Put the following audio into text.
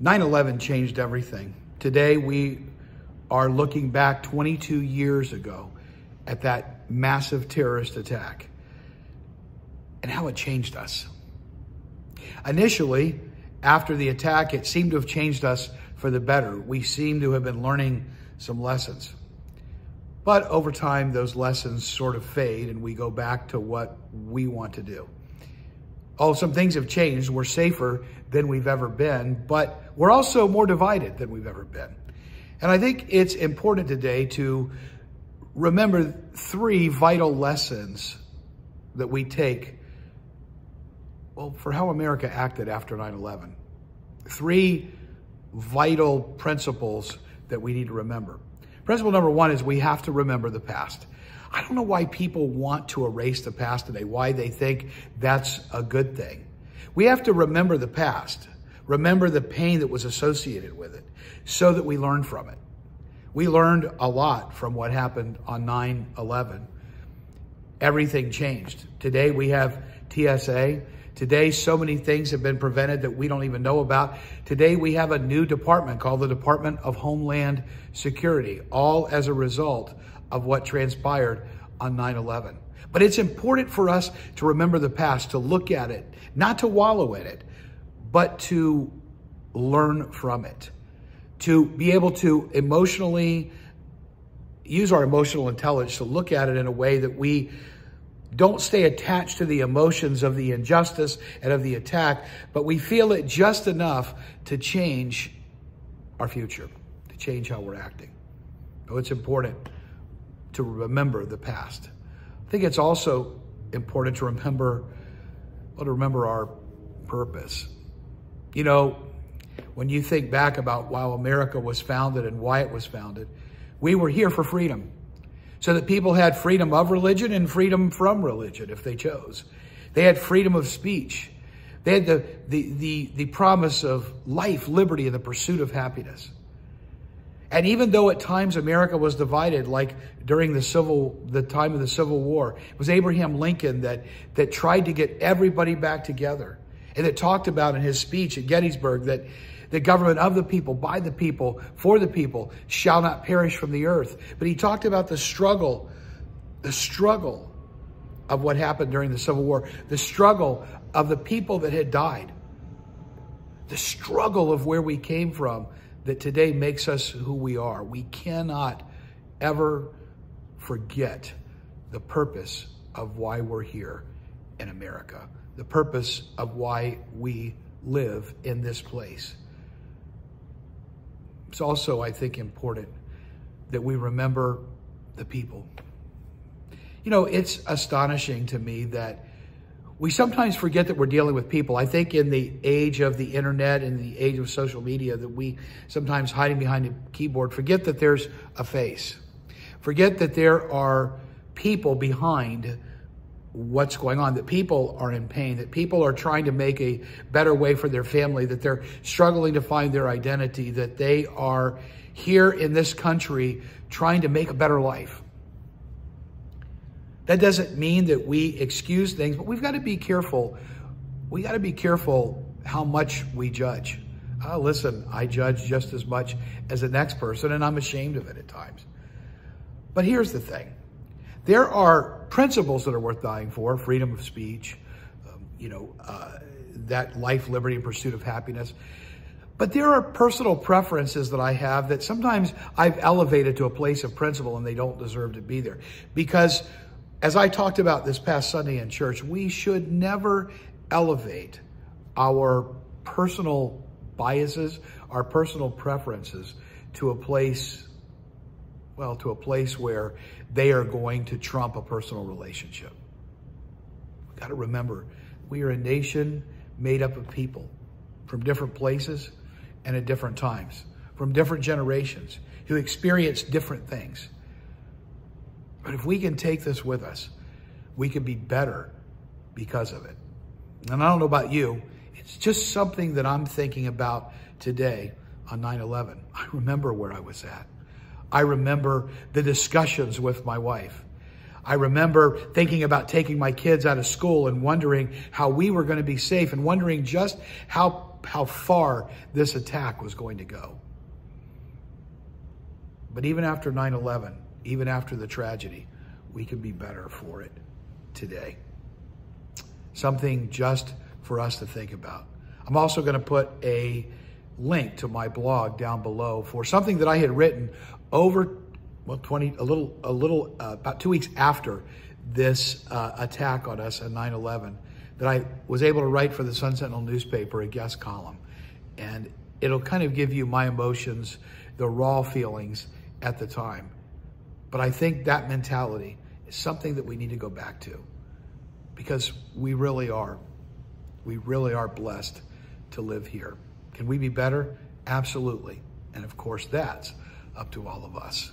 9/11 changed everything. Today, we are looking back 22 years ago at that massive terrorist attack and how it changed us. Initially, after the attack, it seemed to have changed us for the better. We seem to have been learning some lessons. But over time, those lessons sort of fade and we go back to what we want to do. Oh, some things have changed. We're safer than we've ever been, but we're also more divided than we've ever been. And I think it's important today to remember 3 vital lessons that we take, well, for how America acted after 9/11. 3 vital principles that we need to remember. Principle number 1 is we have to remember the past. I don't know why people want to erase the past today, why they think that's a good thing. We have to remember the past, remember the pain that was associated with it, so that we learn from it. We learned a lot from what happened on 9/11. Everything changed. Today we have TSA. Today, so many things have been prevented that we don't even know about. Today, we have a new department called the Department of Homeland Security, all as a result of what transpired on 9/11. But it's important for us to remember the past, to look at it, not to wallow in it, but to learn from it, to be able to emotionally use our emotional intelligence to look at it in a way that we don't stay attached to the emotions of the injustice and of the attack, but we feel it just enough to change our future, to change how we're acting. So it's important to remember the past. I think it's also important to remember our purpose. You know, when you think back about how America was founded and why it was founded, we were here for freedom, so that people had freedom of religion and freedom from religion if they chose. They had freedom of speech. They had the promise of life, liberty, and the pursuit of happiness. And even though at times America was divided, like during the time of the Civil War, it was Abraham Lincoln that tried to get everybody back together, and that talked about in his speech at Gettysburg that the government of the people, by the people, for the people, shall not perish from the earth. But he talked about the struggle of what happened during the Civil War, the struggle of the people that had died, the struggle of where we came from that today makes us who we are. We cannot ever forget the purpose of why we're here in America, the purpose of why we live in this place. It's also, I think, important that we remember the people. You know, it's astonishing to me that we sometimes forget that we're dealing with people. I think in the age of the internet and the age of social media that we sometimes hiding behind a keyboard forget that there's a face. Forget that there are people behind what's going on, that people are in pain, that people are trying to make a better way for their family, that they're struggling to find their identity, that they are here in this country trying to make a better life. That doesn't mean that we excuse things, but we've got to be careful. We got to be careful how much we judge. Listen, I judge just as much as the next person, and I'm ashamed of it at times. But here's the thing. There are principles that are worth dying for: freedom of speech, that life, liberty, and pursuit of happiness. But there are personal preferences that I have that sometimes I've elevated to a place of principle and they don't deserve to be there. Because as I talked about this past Sunday in church, we should never elevate our personal biases, our personal preferences to a place where they are going to trump a personal relationship. We've got to remember, we are a nation made up of people from different places and at different times, from different generations who experience different things. But if we can take this with us, we can be better because of it. And I don't know about you, it's just something that I'm thinking about today on 9/11. I remember where I was at. I remember the discussions with my wife. I remember thinking about taking my kids out of school and wondering how we were going to be safe and wondering just how how far this attack was going to go. But even after 9/11, even after the tragedy, we can be better for it today. Something just for us to think about. I'm also going to put a link to my blog down below for something that I had written over, well, about 2 weeks after this attack on us on 9/11, that I was able to write for the Sun Sentinel newspaper, a guest column. And it'll kind of give you my emotions, the raw feelings at the time. But I think that mentality is something that we need to go back to, because we really are blessed to live here. Can we be better? Absolutely. And of course, that's up to all of us.